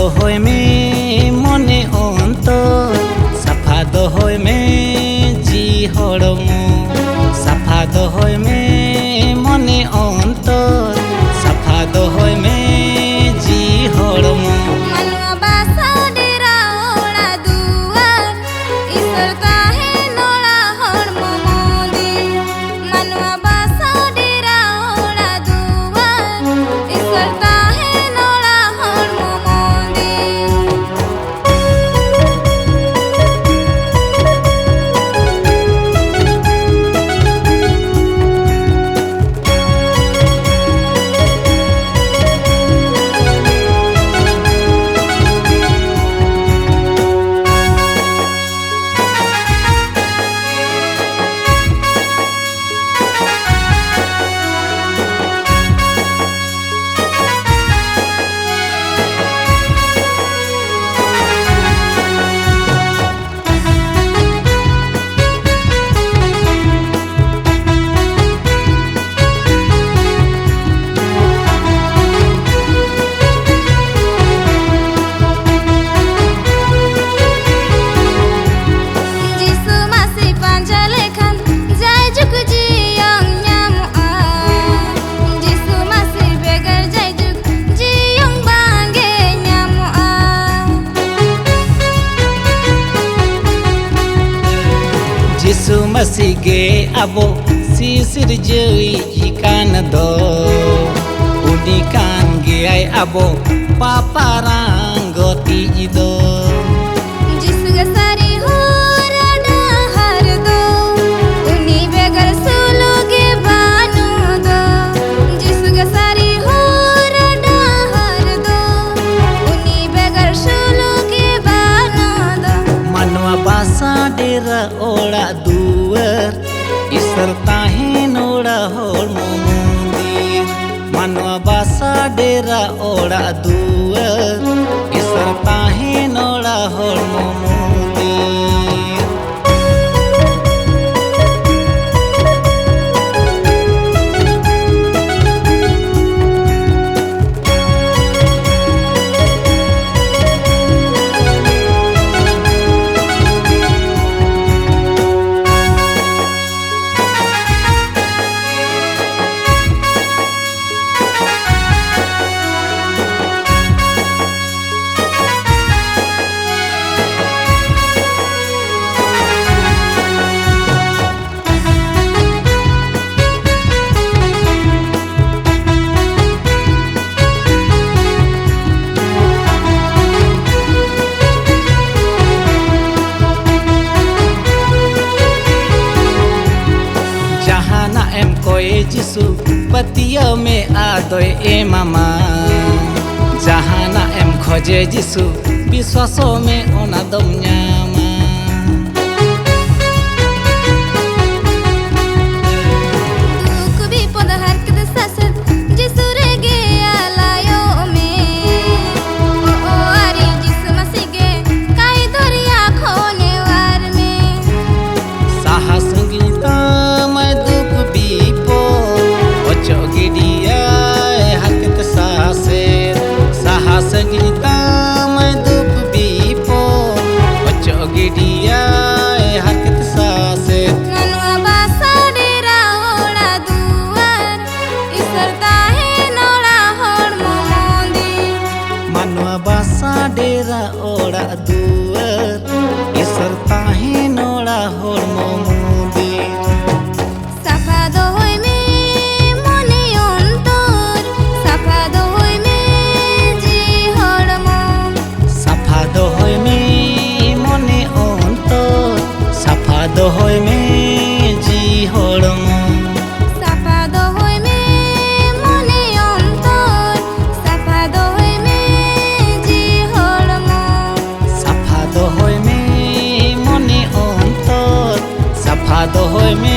दोहोय में मने अंतर साफा दोहोय में जी हड़मो साफा दोहोय में मने अंतर साफा दोहोय में जी हड़मो Yesu masih ge abo sisir jei ikan do unikan ge ai abo paparang goti ido Yesu ge sari hora da har do uni begar solo ge banu do Yesu ge sari hora da har do uni begar solo ge banu do manwa basa dera ola duar Isar tahin ola hormo mundir manwa basa dera ola duar Isar tahin ola hormo mundir Yesu patiya में आदोय ए मामा जहाना M खोजे Yesu विश्वासो में ओना दम न्यामा दुख भी पदहर के सासत Yesu रे गे आलायो में ओ आरी Yesu मसीह गे काई दरिया खोने वार में साहस संगीता मैं दुख भी Chogidia hakit sase sahas gita mai dup bipo chogidia hakit sase manwa basa dera ola duar isar tahe nola hormo mondir manwa basa dera ola duar isar tahe nola hormo mondir safa dohoy me दोहोय में मने अंतर साफा दोहोय में जी हड़मो साफा दोहोय में मने अंतर साफा दोहोय में जी हड़मो साफा दोहोय में मने अंतर साफा दोहोय में